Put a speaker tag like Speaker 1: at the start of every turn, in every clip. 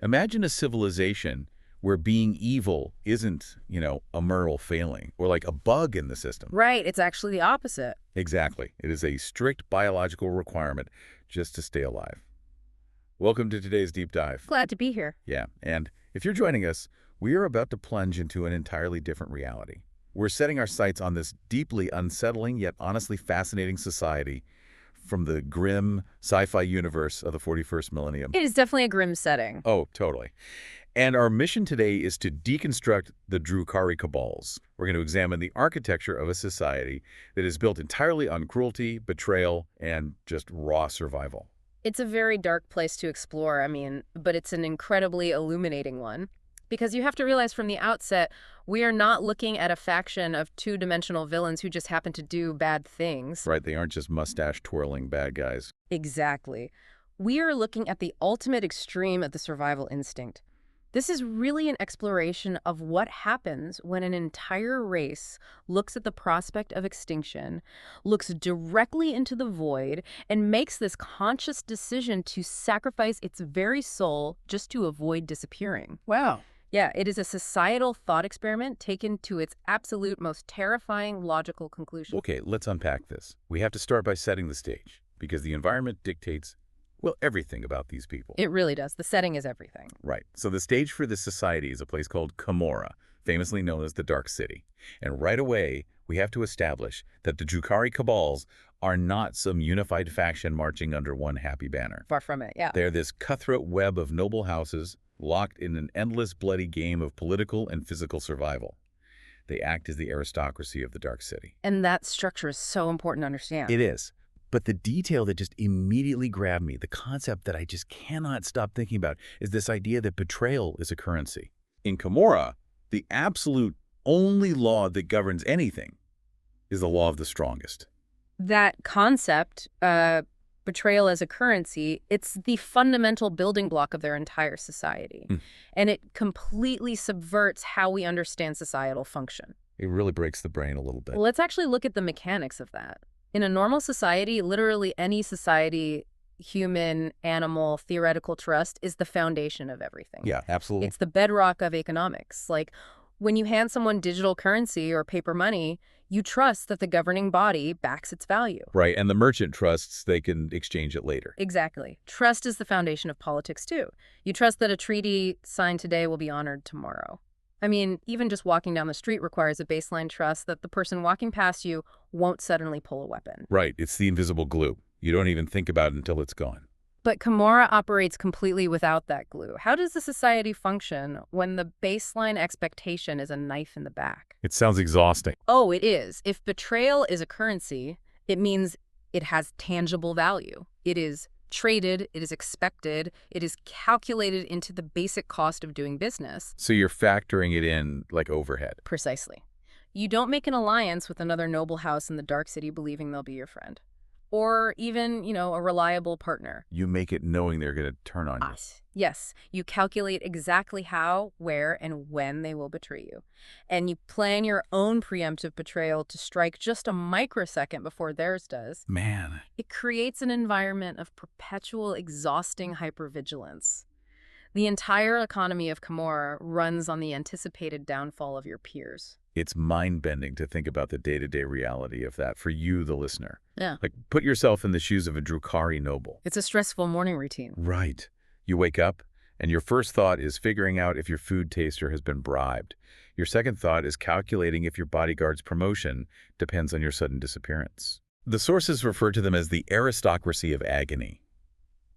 Speaker 1: Imagine a civilization where being evil isn't, a moral failing or like a bug in the system.
Speaker 2: Right, it's actually the opposite.
Speaker 1: Exactly. It is a strict biological requirement just to stay alive. Welcome to today's deep dive.
Speaker 2: Glad to be here.
Speaker 1: Yeah, and if you're joining us, we are about to plunge into an entirely different reality. We're setting our sights on this deeply unsettling yet honestly fascinating society from the grim sci-fi universe of the 41st millennium.
Speaker 2: It is definitely a grim setting.
Speaker 1: Oh, totally. And our mission today is to deconstruct the Drukhari Kabals. We're going to examine the architecture of a society that is built entirely on cruelty, betrayal, and just raw survival.
Speaker 2: It's a very dark place to explore, but it's an incredibly illuminating one. Because you have to realize from the outset, we are not looking at a faction of two-dimensional villains who just happen to do bad things.
Speaker 1: Right, they aren't just mustache-twirling bad guys.
Speaker 2: Exactly. We are looking at the ultimate extreme of the survival instinct. This is really an exploration of what happens when an entire race looks at the prospect of extinction, looks directly into the void, and makes this conscious decision to sacrifice its very soul just to avoid disappearing.
Speaker 1: Wow.
Speaker 2: Yeah, it is a societal thought experiment taken to its absolute most terrifying logical conclusion.
Speaker 1: Okay, let's unpack this. We have to start by setting the stage, because the environment dictates, well, everything about these people.
Speaker 2: It really does. The setting is everything.
Speaker 1: Right. So the stage for this society is a place called Camorra, famously known as the Dark City. And right away, we have to establish that the Drukhari Kabals are not some unified faction marching under one happy banner.
Speaker 2: Far from it, yeah.
Speaker 1: They're this cutthroat web of noble houses locked in an endless bloody game of political and physical survival. They act as the aristocracy of the Dark City.
Speaker 2: And that structure is so important to understand.
Speaker 1: It is. But the detail that just immediately grabbed me, the concept that I just cannot stop thinking about, is this idea that betrayal is a currency. In Camorra, the absolute only law that governs anything is the law of the strongest.
Speaker 2: That concept, betrayal as a currency, it's the fundamental building block of their entire society. And it completely subverts how we understand societal function.
Speaker 1: It really breaks the brain a little bit.
Speaker 2: Well, let's actually look at the mechanics of that. In a normal society, literally any society, human, animal, theoretical trust is the foundation of everything.
Speaker 1: Yeah, absolutely.
Speaker 2: It's the bedrock of economics. Like, when you hand someone digital currency or paper money, you trust that the governing body backs its value.
Speaker 1: Right, and the merchant trusts they can exchange it later.
Speaker 2: Exactly. Trust is the foundation of politics, too. You trust that a treaty signed today will be honored tomorrow. Even just walking down the street requires a baseline trust that the person walking past you won't suddenly pull a weapon.
Speaker 1: Right, it's the invisible glue. You don't even think about it until it's gone.
Speaker 2: But Camorra operates completely without that glue. How does the society function when the baseline expectation is a knife in the back?
Speaker 1: It sounds exhausting.
Speaker 2: Oh, it is. If betrayal is a currency, it means it has tangible value. It is traded, it is expected, it is calculated into the basic cost of doing business.
Speaker 1: So you're factoring it in like overhead.
Speaker 2: Precisely. You don't make an alliance with another noble house in the Dark City believing they'll be your friend. Or even, a reliable partner.
Speaker 1: You make it knowing they're going to turn on you.
Speaker 2: Yes, you calculate exactly how, where, and when they will betray you. And you plan your own preemptive betrayal to strike just a microsecond before theirs does.
Speaker 1: Man.
Speaker 2: It creates an environment of perpetual, exhausting hypervigilance. The entire economy of Camorra runs on the anticipated downfall of your peers.
Speaker 1: It's mind-bending to think about the day-to-day reality of that for you, the listener.
Speaker 2: Yeah.
Speaker 1: Like, put yourself in the shoes of a Drukhari noble.
Speaker 2: It's a stressful morning routine.
Speaker 1: Right. You wake up, and your first thought is figuring out if your food taster has been bribed. Your second thought is calculating if your bodyguard's promotion depends on your sudden disappearance. The sources refer to them as the aristocracy of agony,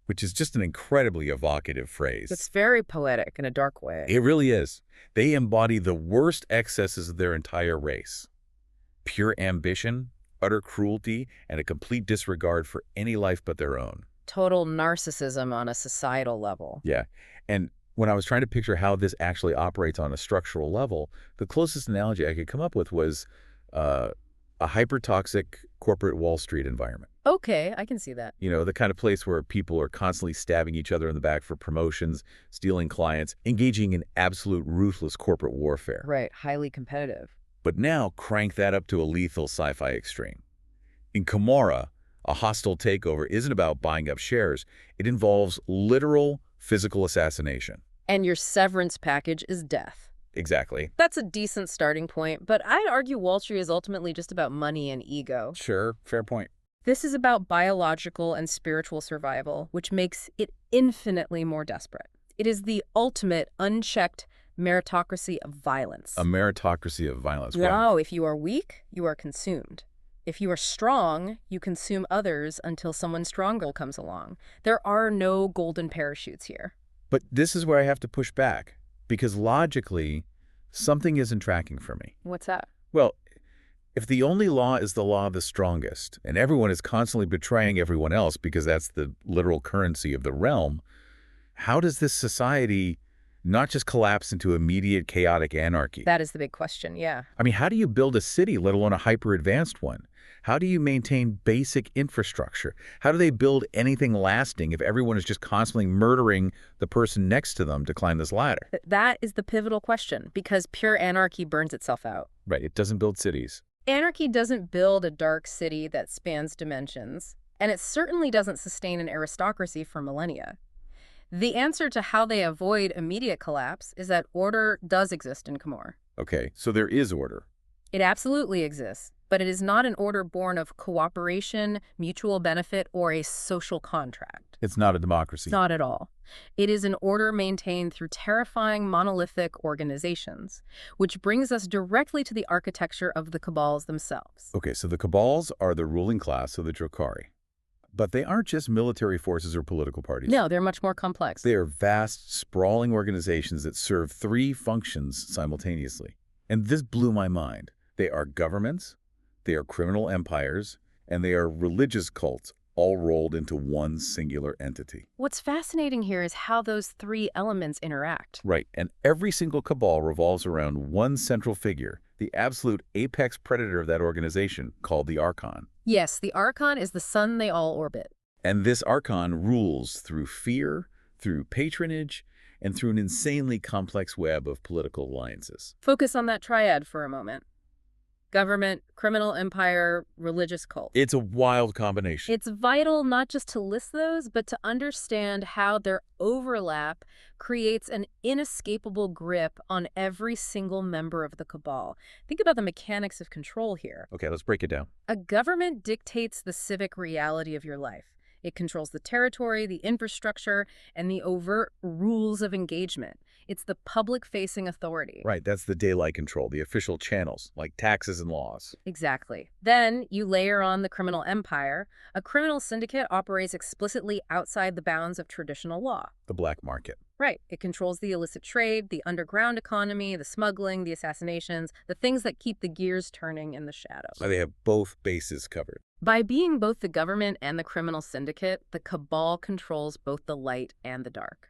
Speaker 1: which is just an incredibly evocative phrase.
Speaker 2: It's very poetic in a dark way.
Speaker 1: It really is. They embody the worst excesses of their entire race. Pure ambition, utter cruelty, and a complete disregard for any life but their own.
Speaker 2: Total narcissism on a societal level.
Speaker 1: Yeah. And when I was trying to picture how this actually operates on a structural level, the closest analogy I could come up with was a hyper-toxic corporate Wall Street environment.
Speaker 2: Okay, I can see that.
Speaker 1: The kind of place where people are constantly stabbing each other in the back for promotions, stealing clients, engaging in absolute ruthless corporate warfare.
Speaker 2: Right, highly competitive.
Speaker 1: But now crank that up to a lethal sci-fi extreme. In Camorra, a hostile takeover isn't about buying up shares. It involves literal physical assassination.
Speaker 2: And your severance package is death.
Speaker 1: Exactly.
Speaker 2: That's a decent starting point, but I'd argue Wall Street is ultimately just about money and ego.
Speaker 1: Sure, fair point.
Speaker 2: This is about biological and spiritual survival, which makes it infinitely more desperate. It is the ultimate unchecked meritocracy of violence.
Speaker 1: A meritocracy of violence. Wow.
Speaker 2: Now, if you are weak, you are consumed. If you are strong, you consume others until someone stronger comes along. There are no golden parachutes here.
Speaker 1: But this is where I have to push back, because logically, something isn't tracking for me.
Speaker 2: What's that?
Speaker 1: Well, if the only law is the law of the strongest, and everyone is constantly betraying everyone else because that's the literal currency of the realm, how does this society not just collapse into immediate chaotic anarchy?
Speaker 2: That is the big question, yeah.
Speaker 1: I mean, how do you build a city, let alone a hyper-advanced one? How do you maintain basic infrastructure? How do they build anything lasting if everyone is just constantly murdering the person next to them to climb this ladder?
Speaker 2: That is the pivotal question, because pure anarchy burns itself out.
Speaker 1: Right, it doesn't build cities.
Speaker 2: Anarchy doesn't build a dark city that spans dimensions, and it certainly doesn't sustain an aristocracy for millennia. The answer to how they avoid immediate collapse is that order does exist in Camorra.
Speaker 1: Okay, so there is order.
Speaker 2: It absolutely exists, but it is not an order born of cooperation, mutual benefit, or a social contract.
Speaker 1: It's not a democracy.
Speaker 2: Not at all. It is an order maintained through terrifying monolithic organizations, which brings us directly to the architecture of the Kabals themselves.
Speaker 1: Okay, so the Kabals are the ruling class of the Drukhari. But they aren't just military forces or political parties.
Speaker 2: No, they're much more complex.
Speaker 1: They are vast, sprawling organizations that serve three functions simultaneously. And this blew my mind. They are governments, they are criminal empires, and they are religious cults, all rolled into one singular entity.
Speaker 2: What's fascinating here is how those three elements interact.
Speaker 1: Right, and every single cabal revolves around one central figure, the absolute apex predator of that organization, called the Archon.
Speaker 2: Yes, the Archon is the sun they all orbit.
Speaker 1: And this Archon rules through fear, through patronage, and through an insanely complex web of political alliances.
Speaker 2: Focus on that triad for a moment. Government, criminal empire, religious cult.
Speaker 1: It's a wild combination.
Speaker 2: It's vital not just to list those, but to understand how their overlap creates an inescapable grip on every single member of the cabal. Think about the mechanics of control here.
Speaker 1: Okay, let's break it down.
Speaker 2: A government dictates the civic reality of your life. It controls the territory, the infrastructure, and the overt rules of engagement. It's the public-facing authority.
Speaker 1: Right, that's the daylight control, the official channels, like taxes and laws.
Speaker 2: Exactly. Then you layer on the criminal empire. A criminal syndicate operates explicitly outside the bounds of traditional law.
Speaker 1: The black market.
Speaker 2: Right. It controls the illicit trade, the underground economy, the smuggling, the assassinations, the things that keep the gears turning in the shadows.
Speaker 1: They have both bases covered.
Speaker 2: By being both the government and the criminal syndicate, the cabal controls both the light and the dark.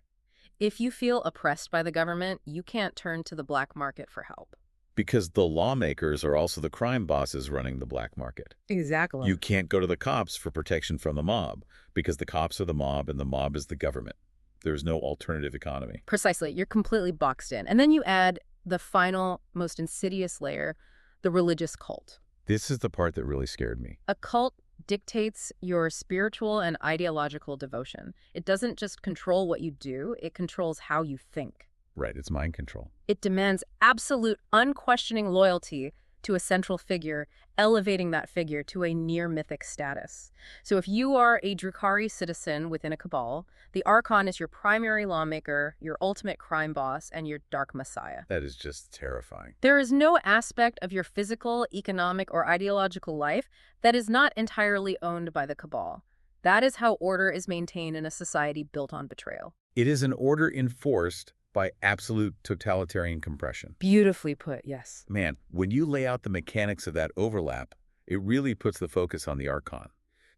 Speaker 2: If you feel oppressed by the government, you can't turn to the black market for help.
Speaker 1: Because the lawmakers are also the crime bosses running the black market.
Speaker 2: Exactly.
Speaker 1: You can't go to the cops for protection from the mob, because the cops are the mob and the mob is the government. There's no alternative economy.
Speaker 2: Precisely. You're completely boxed in. And then you add the final, most insidious layer, the religious cult.
Speaker 1: This is the part that really scared me.
Speaker 2: A cult dictates your spiritual and ideological devotion. It doesn't just control what you do, it controls how you think.
Speaker 1: Right, it's mind control.
Speaker 2: It demands absolute, unquestioning loyalty to a central figure, elevating that figure to a near-mythic status. So if you are a Drukhari citizen within a cabal, the Archon is your primary lawmaker, your ultimate crime boss, and your dark messiah.
Speaker 1: That is just terrifying.
Speaker 2: There is no aspect of your physical, economic, or ideological life that is not entirely owned by the cabal. That is how order is maintained in a society built on betrayal.
Speaker 1: It is an order enforced by absolute totalitarian compression.
Speaker 2: Beautifully put, yes.
Speaker 1: Man, when you lay out the mechanics of that overlap, it really puts the focus on the Archon.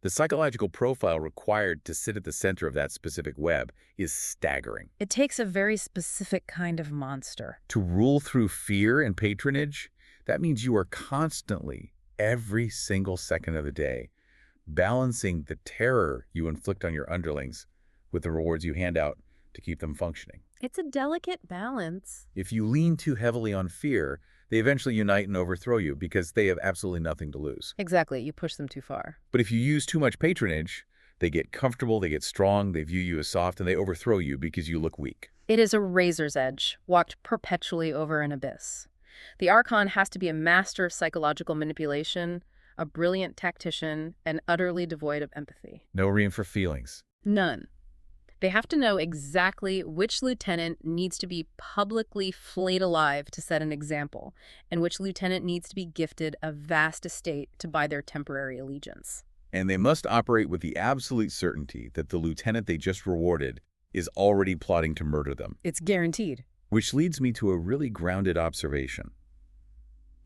Speaker 1: The psychological profile required to sit at the center of that specific web is staggering.
Speaker 2: It takes a very specific kind of monster.
Speaker 1: To rule through fear and patronage, that means you are constantly, every single second of the day, balancing the terror you inflict on your underlings with the rewards you hand out to keep them functioning.
Speaker 2: It's a delicate balance.
Speaker 1: If you lean too heavily on fear, they eventually unite and overthrow you because they have absolutely nothing to lose.
Speaker 2: Exactly, you push them too far.
Speaker 1: But if you use too much patronage, They get comfortable, they get strong, they view you as soft, and they overthrow you because you look weak.
Speaker 2: It is a razor's edge, walked perpetually over an abyss. The Archon has to be a master of psychological manipulation, a brilliant tactician, and utterly devoid of empathy.
Speaker 1: No room for feelings.
Speaker 2: None. They have to know exactly which lieutenant needs to be publicly flayed alive to set an example, and which lieutenant needs to be gifted a vast estate to buy their temporary allegiance.
Speaker 1: And they must operate with the absolute certainty that the lieutenant they just rewarded is already plotting to murder them.
Speaker 2: It's guaranteed.
Speaker 1: Which leads me to a really grounded observation.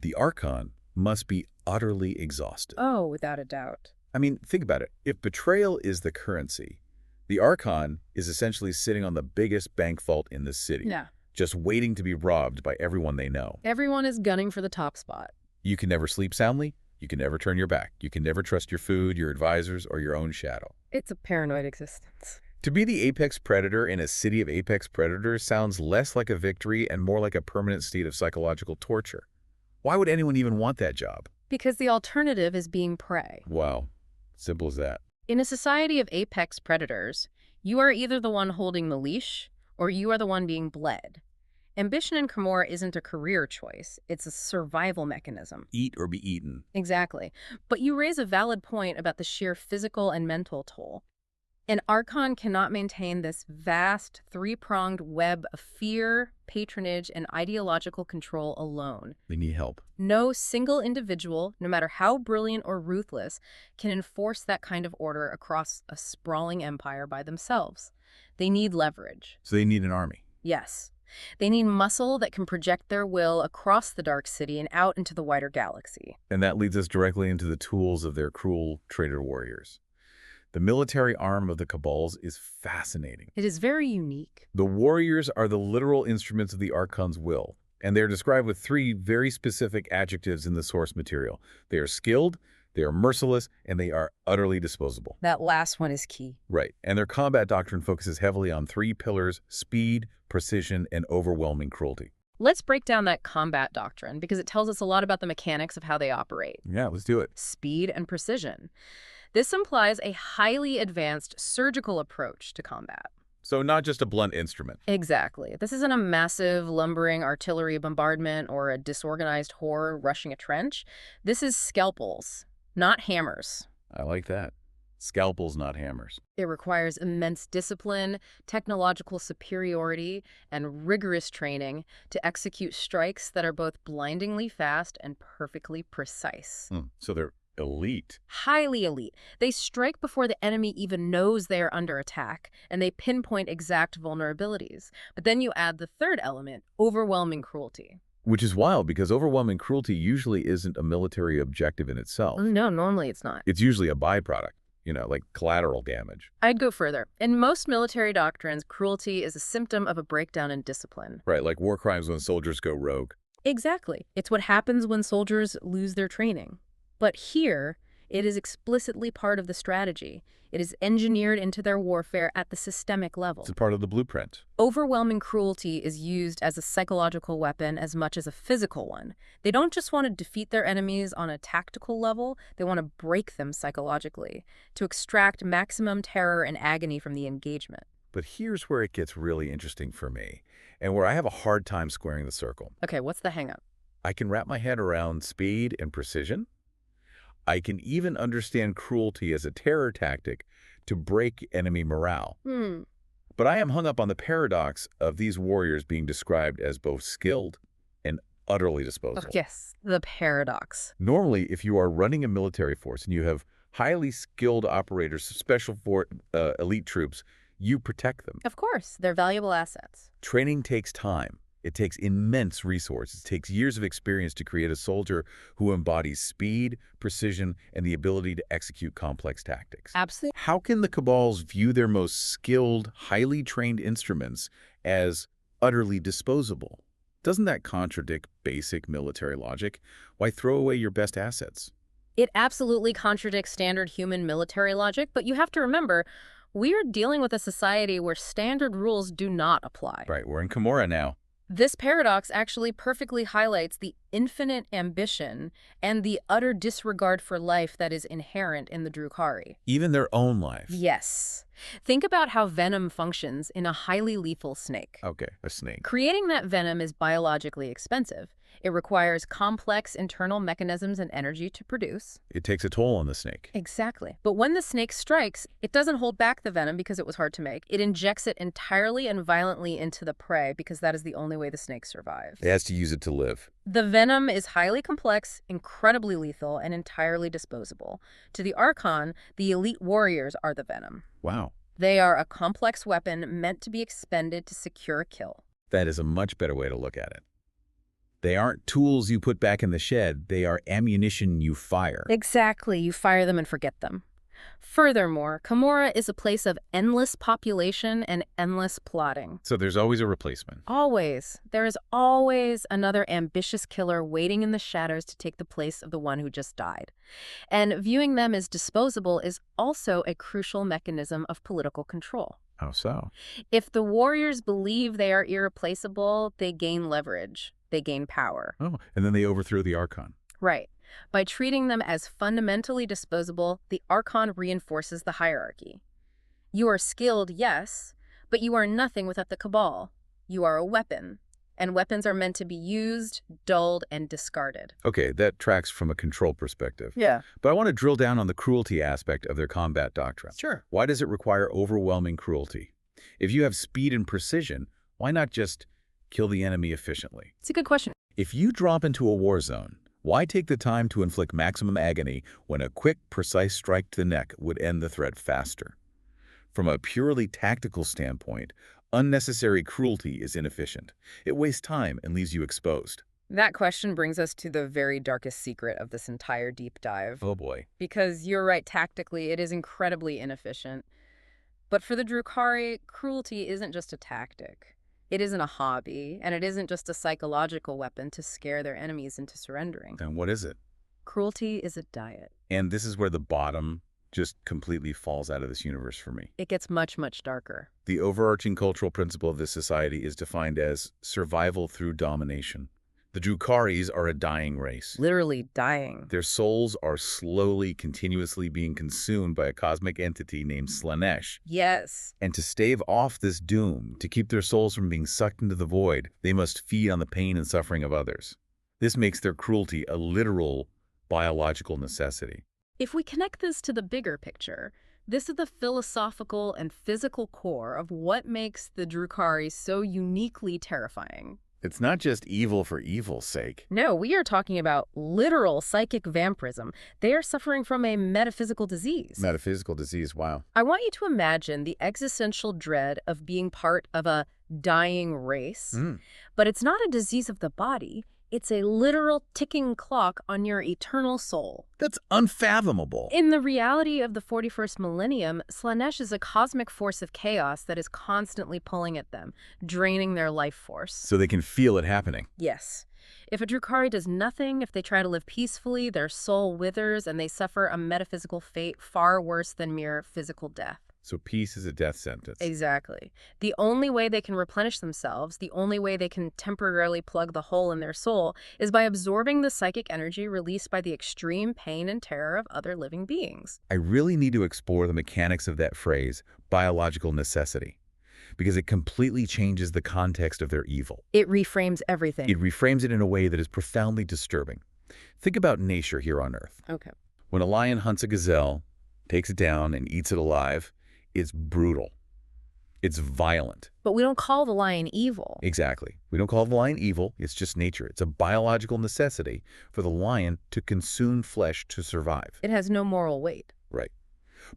Speaker 1: The Archon must be utterly exhausted.
Speaker 2: Oh, without a doubt.
Speaker 1: I mean, think about it. If betrayal is the currency, the Archon is essentially sitting on the biggest bank vault in the city.
Speaker 2: Yeah.
Speaker 1: Just waiting to be robbed by everyone they know.
Speaker 2: Everyone is gunning for the top spot.
Speaker 1: You can never sleep soundly. You can never turn your back. You can never trust your food, your advisors, or your own shadow.
Speaker 2: It's a paranoid existence.
Speaker 1: To be the apex predator in a city of apex predators sounds less like a victory and more like a permanent state of psychological torture. Why would anyone even want that job?
Speaker 2: Because the alternative is being prey.
Speaker 1: Wow. Simple as that.
Speaker 2: In a society of apex predators, you are either the one holding the leash, or you are the one being bled. Ambition in Cremor isn't a career choice. It's a survival mechanism.
Speaker 1: Eat or be eaten.
Speaker 2: Exactly. But you raise a valid point about the sheer physical and mental toll. An Archon cannot maintain this vast, three-pronged web of fear, patronage, and ideological control alone.
Speaker 1: They need help.
Speaker 2: No single individual, no matter how brilliant or ruthless, can enforce that kind of order across a sprawling empire by themselves. They need leverage.
Speaker 1: So they need an army.
Speaker 2: Yes. They need muscle that can project their will across the Dark City and out into the wider galaxy.
Speaker 1: And that leads us directly into the tools of their cruel traitor warriors. The military arm of the Kabals is fascinating.
Speaker 2: It is very unique.
Speaker 1: The warriors are the literal instruments of the Archon's will, and they're described with three very specific adjectives in the source material. They are skilled, they are merciless, and they are utterly disposable.
Speaker 2: That last one is key.
Speaker 1: Right, and their combat doctrine focuses heavily on three pillars: speed, precision, and overwhelming cruelty.
Speaker 2: Let's break down that combat doctrine because it tells us a lot about the mechanics of how they operate.
Speaker 1: Yeah, let's do it.
Speaker 2: Speed and precision. This implies a highly advanced surgical approach to combat.
Speaker 1: So not just a blunt instrument.
Speaker 2: Exactly. This isn't a massive, lumbering artillery bombardment or a disorganized horror rushing a trench. This is scalpels, not hammers.
Speaker 1: I like that. Scalpels, not hammers.
Speaker 2: It requires immense discipline, technological superiority, and rigorous training to execute strikes that are both blindingly fast and perfectly precise.
Speaker 1: So they're elite.
Speaker 2: Highly elite. They strike before the enemy even knows they are under attack, and they pinpoint exact vulnerabilities. But then you add the third element, overwhelming cruelty.
Speaker 1: Which is wild because overwhelming cruelty usually isn't a military objective in itself.
Speaker 2: No, normally it's not.
Speaker 1: It's usually a byproduct, like collateral damage.
Speaker 2: I'd go further. In most military doctrines, cruelty is a symptom of a breakdown in discipline.
Speaker 1: Right, like war crimes when soldiers go rogue.
Speaker 2: Exactly. It's what happens when soldiers lose their training. But here, it is explicitly part of the strategy. It is engineered into their warfare at the systemic level.
Speaker 1: It's a part of the blueprint.
Speaker 2: Overwhelming cruelty is used as a psychological weapon as much as a physical one. They don't just want to defeat their enemies on a tactical level, they want to break them psychologically, to extract maximum terror and agony from the engagement.
Speaker 1: But here's where it gets really interesting for me, and where I have a hard time squaring the circle.
Speaker 2: Okay, what's the hang-up?
Speaker 1: I can wrap my head around speed and precision. I can even understand cruelty as a terror tactic to break enemy morale. But I am hung up on the paradox of these warriors being described as both skilled and utterly disposable.
Speaker 2: Yes, the paradox.
Speaker 1: Normally, if you are running a military force and you have highly skilled operators, elite troops, you protect them.
Speaker 2: Of course, they're valuable assets.
Speaker 1: Training takes time. It takes immense resources. It takes years of experience to create a soldier who embodies speed, precision, and the ability to execute complex tactics.
Speaker 2: Absolutely.
Speaker 1: How can the Kabals view their most skilled, highly trained instruments as utterly disposable? Doesn't that contradict basic military logic? Why throw away your best assets?
Speaker 2: It absolutely contradicts standard human military logic, but you have to remember, we are dealing with a society where standard rules do not apply.
Speaker 1: Right, we're in Camorra now.
Speaker 2: This paradox actually perfectly highlights the infinite ambition and the utter disregard for life that is inherent in the Drukhari.
Speaker 1: Even their own life.
Speaker 2: Yes. Think about how venom functions in a highly lethal snake.
Speaker 1: Okay, a snake.
Speaker 2: Creating that venom is biologically expensive. It requires complex internal mechanisms and energy to produce.
Speaker 1: It takes a toll on the snake.
Speaker 2: Exactly. But when the snake strikes, it doesn't hold back the venom because it was hard to make. It injects it entirely and violently into the prey because that is the only way the snake survives.
Speaker 1: It has to use it to live.
Speaker 2: The venom is highly complex, incredibly lethal, and entirely disposable. To the Archon, the elite warriors are the venom.
Speaker 1: Wow.
Speaker 2: They are a complex weapon meant to be expended to secure a kill.
Speaker 1: That is a much better way to look at it. They aren't tools you put back in the shed. They are ammunition you fire.
Speaker 2: Exactly. You fire them and forget them. Furthermore, Camorra is a place of endless population and endless plotting.
Speaker 1: So there's always a replacement.
Speaker 2: Always. There is always another ambitious killer waiting in the shadows to take the place of the one who just died. And viewing them as disposable is also a crucial mechanism of political control.
Speaker 1: How so?
Speaker 2: If the warriors believe they are irreplaceable, they gain leverage. They gain power.
Speaker 1: Oh, and then they overthrew the Archon.
Speaker 2: Right. By treating them as fundamentally disposable, the Archon reinforces the hierarchy. You are skilled, yes, but you are nothing without the Cabal. You are a weapon, and weapons are meant to be used, dulled, and discarded.
Speaker 1: Okay, that tracks from a control perspective.
Speaker 2: Yeah.
Speaker 1: But I want to drill down on the cruelty aspect of their combat doctrine.
Speaker 2: Sure.
Speaker 1: Why does it require overwhelming cruelty? If you have speed and precision, why not just kill the enemy efficiently?
Speaker 2: It's a good question.
Speaker 1: If you drop into a war zone, why take the time to inflict maximum agony when a quick, precise strike to the neck would end the threat faster? From a purely tactical standpoint, unnecessary cruelty is inefficient. It wastes time and leaves you exposed.
Speaker 2: That question brings us to the very darkest secret of this entire deep dive.
Speaker 1: Oh boy.
Speaker 2: Because you're right, tactically, it is incredibly inefficient. But for the Drukhari, cruelty isn't just a tactic. It isn't a hobby, and it isn't just a psychological weapon to scare their enemies into surrendering.
Speaker 1: Then what is it?
Speaker 2: Cruelty is a diet.
Speaker 1: And this is where the bottom just completely falls out of this universe for me.
Speaker 2: It gets much, much darker.
Speaker 1: The overarching cultural principle of this society is defined as survival through domination. The Drukharis are a dying race.
Speaker 2: Literally dying.
Speaker 1: Their souls are slowly, continuously being consumed by a cosmic entity named Slaanesh.
Speaker 2: Yes.
Speaker 1: And to stave off this doom, to keep their souls from being sucked into the void, they must feed on the pain and suffering of others. This makes their cruelty a literal biological necessity.
Speaker 2: If we connect this to the bigger picture, this is the philosophical and physical core of what makes the Drukhari so uniquely terrifying.
Speaker 1: It's not just evil for evil's sake.
Speaker 2: No, we are talking about literal psychic vampirism. They are suffering from a metaphysical disease.
Speaker 1: Metaphysical disease, wow.
Speaker 2: I want you to imagine the existential dread of being part of a dying race. But it's not a disease of the body. It's a literal ticking clock on your eternal soul.
Speaker 1: That's unfathomable.
Speaker 2: In the reality of the 41st millennium, Slaanesh is a cosmic force of chaos that is constantly pulling at them, draining their life force.
Speaker 1: So they can feel it happening.
Speaker 2: Yes. If a Drukhari does nothing, if they try to live peacefully, their soul withers and they suffer a metaphysical fate far worse than mere physical death.
Speaker 1: So peace is a death sentence.
Speaker 2: Exactly. The only way they can replenish themselves, the only way they can temporarily plug the hole in their soul, is by absorbing the psychic energy released by the extreme pain and terror of other living beings.
Speaker 1: I really need to explore the mechanics of that phrase, biological necessity, because it completely changes the context of their evil.
Speaker 2: It reframes everything.
Speaker 1: It reframes it in a way that is profoundly disturbing. Think about nature here on Earth.
Speaker 2: Okay.
Speaker 1: When a lion hunts a gazelle, takes it down, and eats it alive, it's brutal. It's violent.
Speaker 2: But we don't call the lion evil.
Speaker 1: Exactly. We don't call the lion evil. It's just nature. It's a biological necessity for the lion to consume flesh to survive.
Speaker 2: It has no moral weight.
Speaker 1: Right.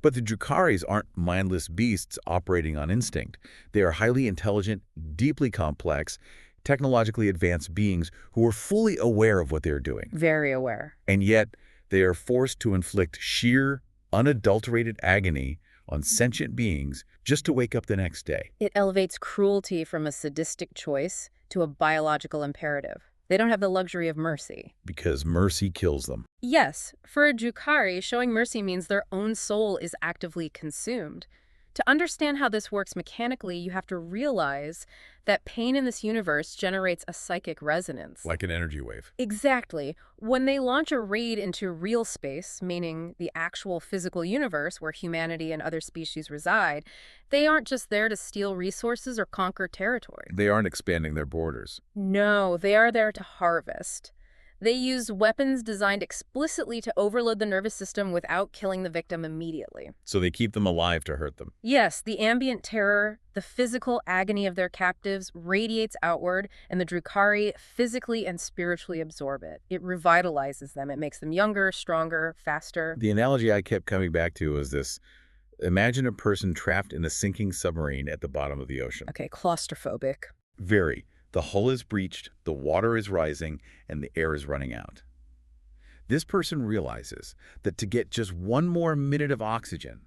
Speaker 1: But the Drukharis aren't mindless beasts operating on instinct. They are highly intelligent, deeply complex, technologically advanced beings who are fully aware of what they're doing.
Speaker 2: Very aware.
Speaker 1: And yet, they are forced to inflict sheer, unadulterated agony on sentient beings just to wake up the next day.
Speaker 2: It elevates cruelty from a sadistic choice to a biological imperative. They don't have the luxury of mercy.
Speaker 1: Because mercy kills them.
Speaker 2: Yes, for a Drukhari, showing mercy means their own soul is actively consumed. To understand how this works mechanically, you have to realize that pain in this universe generates a psychic resonance.
Speaker 1: Like an energy wave.
Speaker 2: Exactly. When they launch a raid into real space, meaning the actual physical universe where humanity and other species reside, they aren't just there to steal resources or conquer territory.
Speaker 1: They aren't expanding their borders.
Speaker 2: No, they are there to harvest. They use weapons designed explicitly to overload the nervous system without killing the victim immediately.
Speaker 1: So they keep them alive to hurt them.
Speaker 2: Yes, the ambient terror, the physical agony of their captives radiates outward, and the Drukhari physically and spiritually absorb it. It revitalizes them. It makes them younger, stronger, faster.
Speaker 1: The analogy I kept coming back to was this. Imagine a person trapped in a sinking submarine at the bottom of the ocean.
Speaker 2: Okay, claustrophobic.
Speaker 1: Very. The hull is breached, the water is rising, and the air is running out. This person realizes that to get just one more minute of oxygen,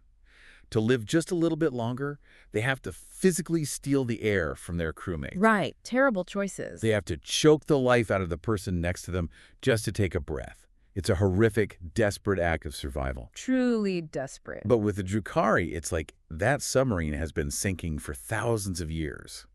Speaker 1: to live just a little bit longer, they have to physically steal the air from their crewmates.
Speaker 2: Right, terrible choices.
Speaker 1: They have to choke the life out of the person next to them just to take a breath. It's a horrific, desperate act of survival.
Speaker 2: Truly desperate.
Speaker 1: But with the Drukhari, it's like that submarine has been sinking for thousands of years.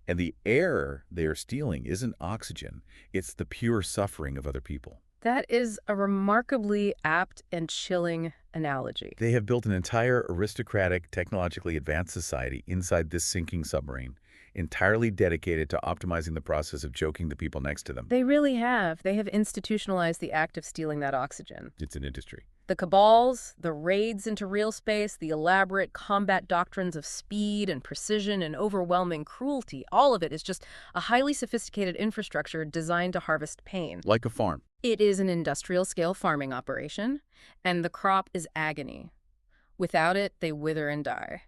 Speaker 1: And the air they are stealing isn't oxygen. It's the pure suffering of other people.
Speaker 2: That is a remarkably apt and chilling analogy.
Speaker 1: They have built an entire aristocratic, technologically advanced society inside this sinking submarine, entirely dedicated to optimizing the process of choking the people next to them.
Speaker 2: They really have. They have institutionalized the act of stealing that oxygen.
Speaker 1: It's an industry.
Speaker 2: The Kabals, the raids into real space, the elaborate combat doctrines of speed and precision and overwhelming cruelty, all of it is just a highly sophisticated infrastructure designed to harvest pain.
Speaker 1: Like a farm.
Speaker 2: It is an industrial-scale farming operation, and the crop is agony. Without it, they wither and die.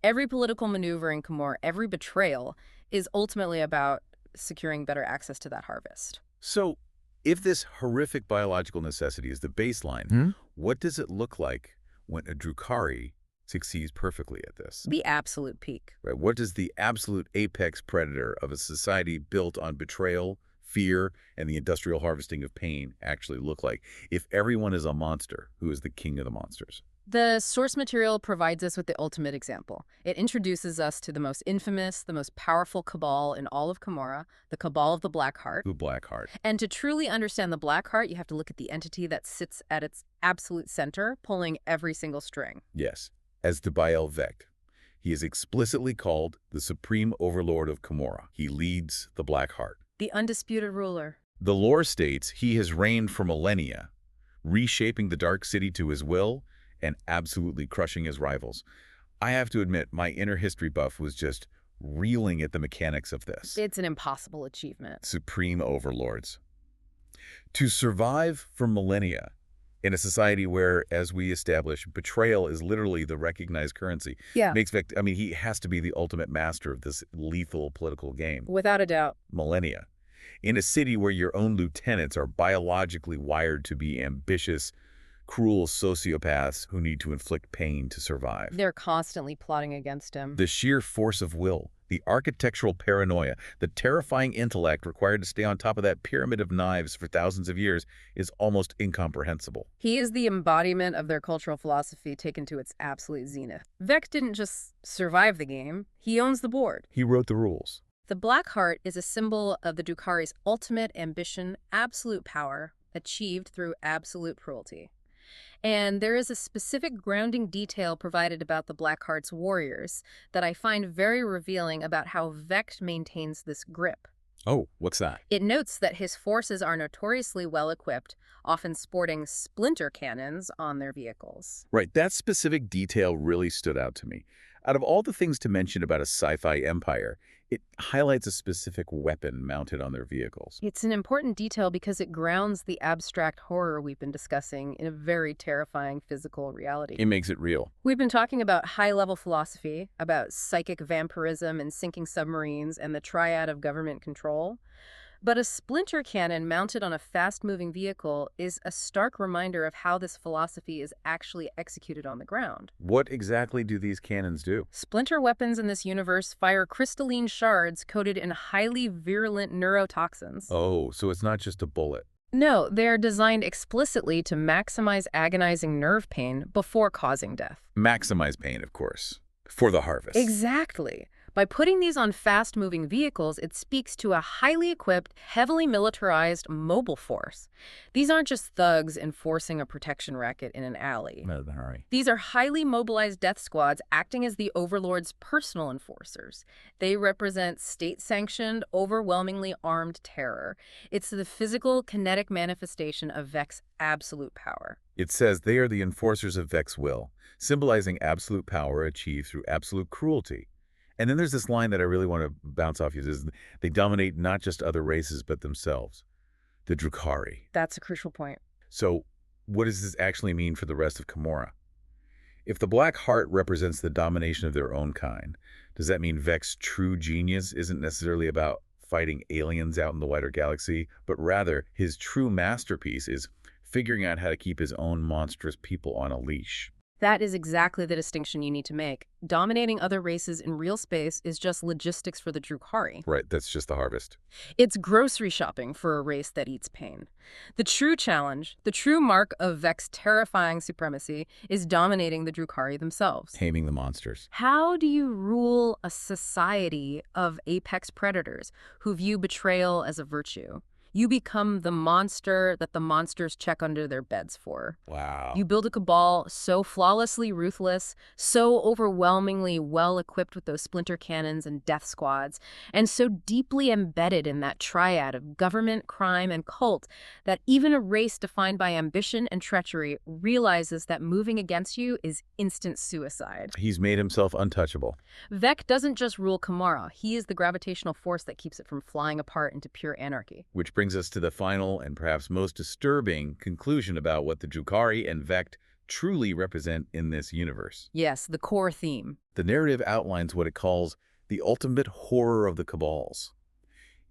Speaker 2: Every political maneuver in Comor, every betrayal, is ultimately about securing better access to that harvest.
Speaker 1: So, if this horrific biological necessity is the baseline, what does it look like when a Drukhari succeeds perfectly at this?
Speaker 2: The absolute peak.
Speaker 1: Right? What does the absolute apex predator of a society built on betrayal, fear, and the industrial harvesting of pain actually look like if everyone is a monster who is the king of the monsters?
Speaker 2: The source material provides us with the ultimate example. It introduces us to the most infamous, the most powerful cabal in all of Comora, the Cabal of the Black Heart.
Speaker 1: The Black Heart.
Speaker 2: And to truly understand the Black Heart, you have to look at the entity that sits at its absolute center, pulling every single string.
Speaker 1: Yes, as Dubael Vect. He is explicitly called the Supreme Overlord of Comora. He leads the Black Heart.
Speaker 2: The undisputed ruler.
Speaker 1: The lore states he has reigned for millennia, reshaping the Dark City to his will and absolutely crushing his rivals. I have to admit, my inner history buff was just reeling at the mechanics of this.
Speaker 2: It's an impossible achievement.
Speaker 1: Supreme overlords. To survive for millennia in a society where, as we establish, betrayal is literally the recognized currency, makes Vect, I mean, he has to be the ultimate master of this lethal political game.
Speaker 2: Without a doubt.
Speaker 1: Millennia. In a city where your own lieutenants are biologically wired to be ambitious, cruel sociopaths who need to inflict pain to survive.
Speaker 2: They're constantly plotting against him.
Speaker 1: The sheer force of will, the architectural paranoia, the terrifying intellect required to stay on top of that pyramid of knives for thousands of years is almost incomprehensible.
Speaker 2: He is the embodiment of their cultural philosophy taken to its absolute zenith. Vect didn't just survive the game, he owns the board.
Speaker 1: He wrote the rules.
Speaker 2: The Black Heart is a symbol of the Drukhari's ultimate ambition, absolute power, achieved through absolute cruelty. And there is a specific grounding detail provided about the Black Heart's warriors that I find very revealing about how Vect maintains this grip.
Speaker 1: Oh, what's that?
Speaker 2: It notes that his forces are notoriously well-equipped, often sporting splinter cannons on their vehicles.
Speaker 1: Right, that specific detail really stood out to me. Out of all the things to mention about a sci-fi empire, it highlights a specific weapon mounted on their vehicles.
Speaker 2: It's an important detail because it grounds the abstract horror we've been discussing in a very terrifying physical reality.
Speaker 1: It makes it real.
Speaker 2: We've been talking about high-level philosophy, about psychic vampirism and sinking submarines and the triad of government control. But a splinter cannon mounted on a fast-moving vehicle is a stark reminder of how this philosophy is actually executed on the ground.
Speaker 1: What exactly do these cannons do?
Speaker 2: Splinter weapons in this universe fire crystalline shards coated in highly virulent neurotoxins.
Speaker 1: Oh, so it's not just a bullet.
Speaker 2: No, they're designed explicitly to maximize agonizing nerve pain before causing death.
Speaker 1: Maximize pain, of course. For the harvest.
Speaker 2: Exactly. By putting these on fast-moving vehicles, it speaks to a highly equipped, heavily militarized mobile force. These aren't just thugs enforcing a protection racket in an alley.
Speaker 1: Hurry.
Speaker 2: These are highly mobilized death squads acting as the overlord's personal enforcers. They represent state-sanctioned, overwhelmingly armed terror. It's the physical, kinetic manifestation of Vec's absolute power.
Speaker 1: It says they are the enforcers of Vec's will, symbolizing absolute power achieved through absolute cruelty. And then there's this line that I really want to bounce off you, is they dominate not just other races, but themselves. The Drukhari.
Speaker 2: That's a crucial point.
Speaker 1: So what does this actually mean for the rest of Camorra? If the Black Heart represents the domination of their own kind, does that mean Vec's true genius isn't necessarily about fighting aliens out in the wider galaxy, but rather his true masterpiece is figuring out how to keep his own monstrous people on a leash?
Speaker 2: That is exactly the distinction you need to make. Dominating other races in real space is just logistics for the Drukhari.
Speaker 1: Right, that's just the harvest.
Speaker 2: It's grocery shopping for a race that eats pain. The true challenge, the true mark of Vec's terrifying supremacy, is dominating the Drukhari themselves.
Speaker 1: Taming the monsters.
Speaker 2: How do you rule a society of apex predators who view betrayal as a virtue? You become the monster that the monsters check under their beds for.
Speaker 1: Wow.
Speaker 2: You build a cabal so flawlessly ruthless, so overwhelmingly well-equipped with those splinter cannons and death squads, and so deeply embedded in that triad of government, crime, and cult that even a race defined by ambition and treachery realizes that moving against you is instant suicide.
Speaker 1: He's made himself untouchable.
Speaker 2: Vec doesn't just rule Camorra. He is the gravitational force that keeps it from flying apart into pure anarchy.
Speaker 1: Which brings us to the final and perhaps most disturbing conclusion about what the Drukhari and Vec truly represent in this universe.
Speaker 2: Yes, the core theme.
Speaker 1: The narrative outlines what it calls the ultimate horror of the Kabals.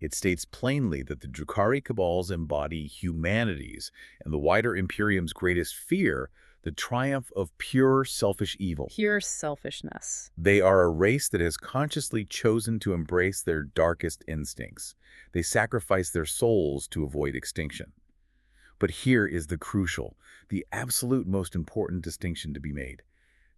Speaker 1: It states plainly that the Drukhari Kabals embody humanity's and the wider Imperium's greatest fear, the triumph of pure selfish evil.
Speaker 2: Pure selfishness.
Speaker 1: They are a race that has consciously chosen to embrace their darkest instincts. They sacrifice their souls to avoid extinction. But here is the crucial, the absolute most important distinction to be made.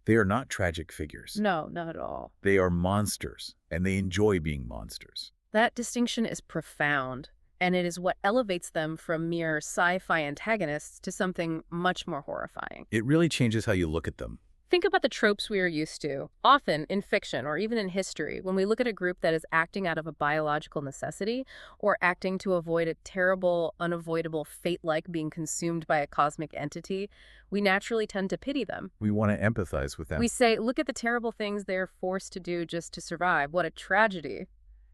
Speaker 1: They are not tragic figures.
Speaker 2: No, not at all.
Speaker 1: They are monsters, and they enjoy being monsters.
Speaker 2: That distinction is profound, and it is what elevates them from mere sci-fi antagonists to something much more horrifying.
Speaker 1: It really changes how you look at them.
Speaker 2: Think about the tropes we are used to, often in fiction or even in history, when we look at a group that is acting out of a biological necessity or acting to avoid a terrible, unavoidable fate like being consumed by a cosmic entity. We naturally tend to pity them.
Speaker 1: We want to empathize with them.
Speaker 2: We say, look at the terrible things they're forced to do just to survive. What a tragedy.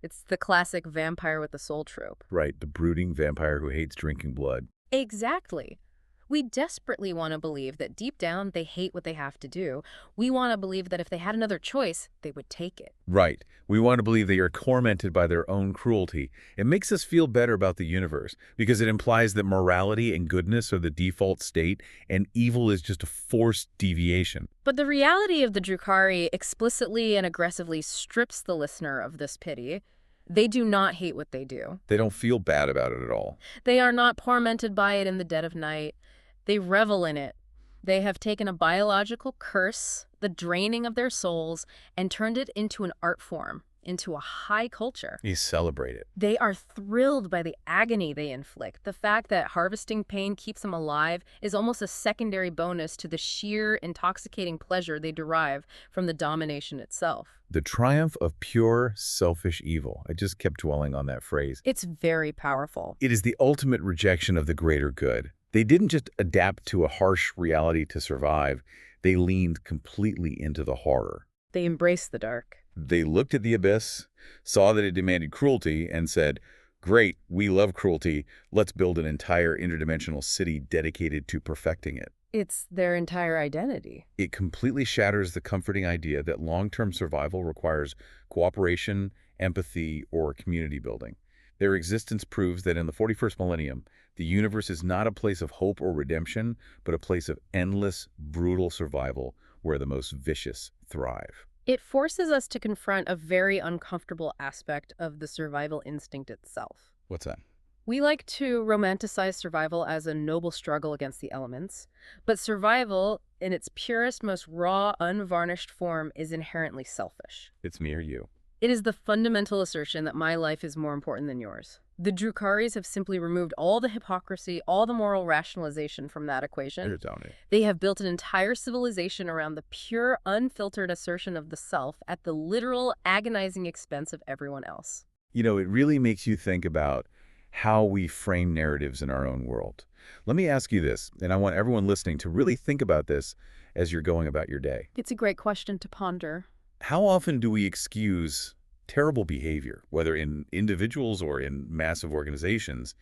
Speaker 2: It's the classic vampire with the soul trope.
Speaker 1: Right, the brooding vampire who hates drinking blood.
Speaker 2: Exactly. We desperately want to believe that deep down they hate what they have to do. We want to believe that if they had another choice, they would take it.
Speaker 1: Right. We want to believe they are tormented by their own cruelty. It makes us feel better about the universe because it implies that morality and goodness are the default state and evil is just a forced deviation.
Speaker 2: But the reality of the Drukhari explicitly and aggressively strips the listener of this pity. They do not hate what they do.
Speaker 1: They don't feel bad about it at all.
Speaker 2: They are not tormented by it in the dead of night. They revel in it. They have taken a biological curse, the draining of their souls, and turned it into an art form, into a high culture.
Speaker 1: You celebrate it.
Speaker 2: They are thrilled by the agony they inflict. The fact that harvesting pain keeps them alive is almost a secondary bonus to the sheer intoxicating pleasure they derive from the domination itself.
Speaker 1: The triumph of pure, selfish evil. I just kept dwelling on that phrase.
Speaker 2: It's very powerful.
Speaker 1: It is the ultimate rejection of the greater good. They didn't just adapt to a harsh reality to survive. They leaned completely into the horror.
Speaker 2: They embrace the dark.
Speaker 1: They looked at the abyss, saw that it demanded cruelty, and said, "Great, we love cruelty. Let's build an entire interdimensional city dedicated to perfecting it."
Speaker 2: It's their entire identity.
Speaker 1: It completely shatters the comforting idea that long-term survival requires cooperation, empathy, or community building. Their existence proves that in the 41st millennium, the universe is not a place of hope or redemption, but a place of endless, brutal survival where the most vicious thrive.
Speaker 2: It forces us to confront a very uncomfortable aspect of the survival instinct itself.
Speaker 1: What's that?
Speaker 2: We like to romanticize survival as a noble struggle against the elements, but survival, in its purest, most raw, unvarnished form, is inherently selfish.
Speaker 1: It's me or you.
Speaker 2: It is the fundamental assertion that my life is more important than yours. The Drukharis have simply removed all the hypocrisy, all the moral rationalization from that equation. They have built an entire civilization around the pure, unfiltered assertion of the self at the literal, agonizing expense of everyone else.
Speaker 1: You know, it really makes you think about how we frame narratives in our own world. Let me ask you this, and I want everyone listening to really think about this as you're going about your day.
Speaker 2: It's a great question to ponder.
Speaker 1: How often do we excuse terrible behavior, whether in individuals or in massive organizations,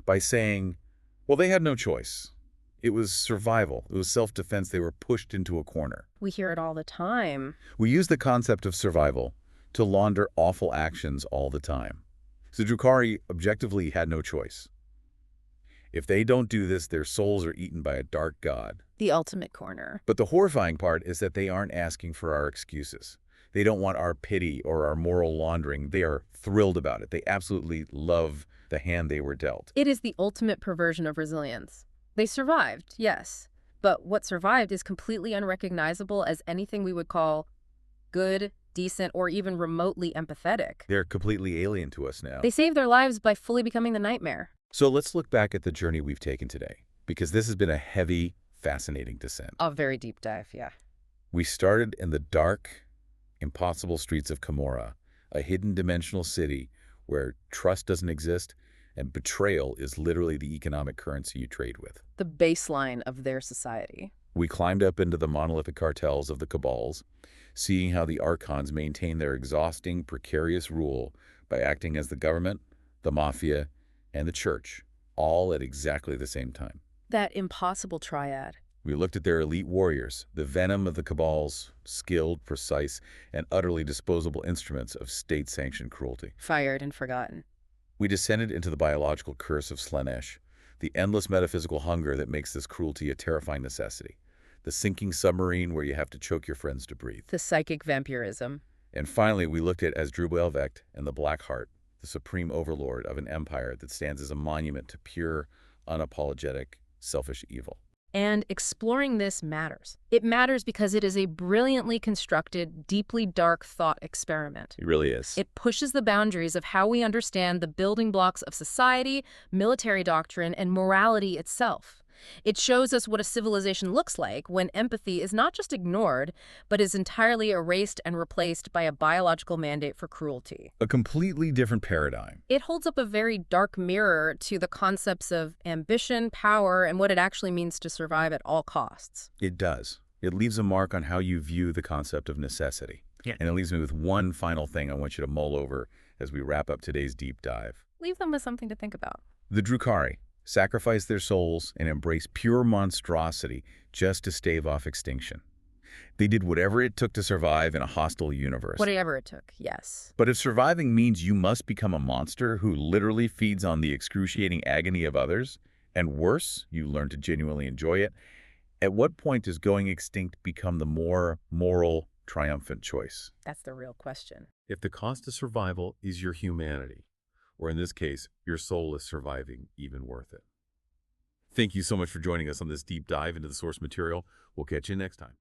Speaker 1: by saying, well, they had no choice. It was survival. It was self-defense. They were pushed into a corner.
Speaker 2: We hear it all the time.
Speaker 1: We use the concept of survival to launder awful actions all the time. So Drukhari objectively had no choice. If they don't do this, their souls are eaten by a dark god.
Speaker 2: The ultimate corner.
Speaker 1: But the horrifying part is that they aren't asking for our excuses. They don't want our pity or our moral laundering. They are thrilled about it. They absolutely love the hand they were dealt.
Speaker 2: It is the ultimate perversion of resilience. They survived, yes, but what survived is completely unrecognizable as anything we would call good, decent, or even remotely empathetic.
Speaker 1: They're completely alien to us now.
Speaker 2: They saved their lives by fully becoming the nightmare.
Speaker 1: So let's look back at the journey we've taken today, because this has been a heavy, fascinating descent.
Speaker 2: A very deep dive, yeah.
Speaker 1: We started in the dark, impossible streets of Camorra, a hidden dimensional city where trust doesn't exist and betrayal is literally the economic currency you trade with.
Speaker 2: The baseline of their society.
Speaker 1: We climbed up into the monolithic cartels of the Kabals, seeing how the Archons maintain their exhausting, precarious rule by acting as the government, the mafia, and the church, all at exactly the same time.
Speaker 2: That impossible triad.
Speaker 1: We looked at their elite warriors, the venom of the Kabals, skilled, precise, and utterly disposable instruments of state-sanctioned cruelty.
Speaker 2: Fired and forgotten.
Speaker 1: We descended into the biological curse of Slanesh, the endless metaphysical hunger that makes this cruelty a terrifying necessity, the sinking submarine where you have to choke your friends to breathe.
Speaker 2: The psychic vampirism.
Speaker 1: And finally, we looked at Asdrubal and the Black Heart, the supreme overlord of an empire that stands as a monument to pure, unapologetic, selfish evil.
Speaker 2: And exploring this matters. It matters because it is a brilliantly constructed, deeply dark thought experiment.
Speaker 1: It really is.
Speaker 2: It pushes the boundaries of how we understand the building blocks of society, military doctrine, and morality itself. It shows us what a civilization looks like when empathy is not just ignored, but is entirely erased and replaced by a biological mandate for cruelty.
Speaker 1: A completely different paradigm.
Speaker 2: It holds up a very dark mirror to the concepts of ambition, power, and what it actually means to survive at all costs.
Speaker 1: It does. It leaves a mark on how you view the concept of necessity.
Speaker 2: Yeah.
Speaker 1: And it leaves me with one final thing I want you to mull over as we wrap up today's deep dive.
Speaker 2: Leave them with something to think about.
Speaker 1: The Drukhari sacrificed their souls and embraced pure monstrosity just to stave off extinction. They did whatever it took to survive in a hostile universe.
Speaker 2: Whatever it took, yes.
Speaker 1: But if surviving means you must become a monster who literally feeds on the excruciating agony of others, and worse, you learn to genuinely enjoy it, at what point does going extinct become the more moral, triumphant choice?
Speaker 2: That's the real question.
Speaker 1: If the cost of survival is your humanity, or in this case, your soul is surviving, even worth it. Thank you so much for joining us on this deep dive into the source material. We'll catch you next time.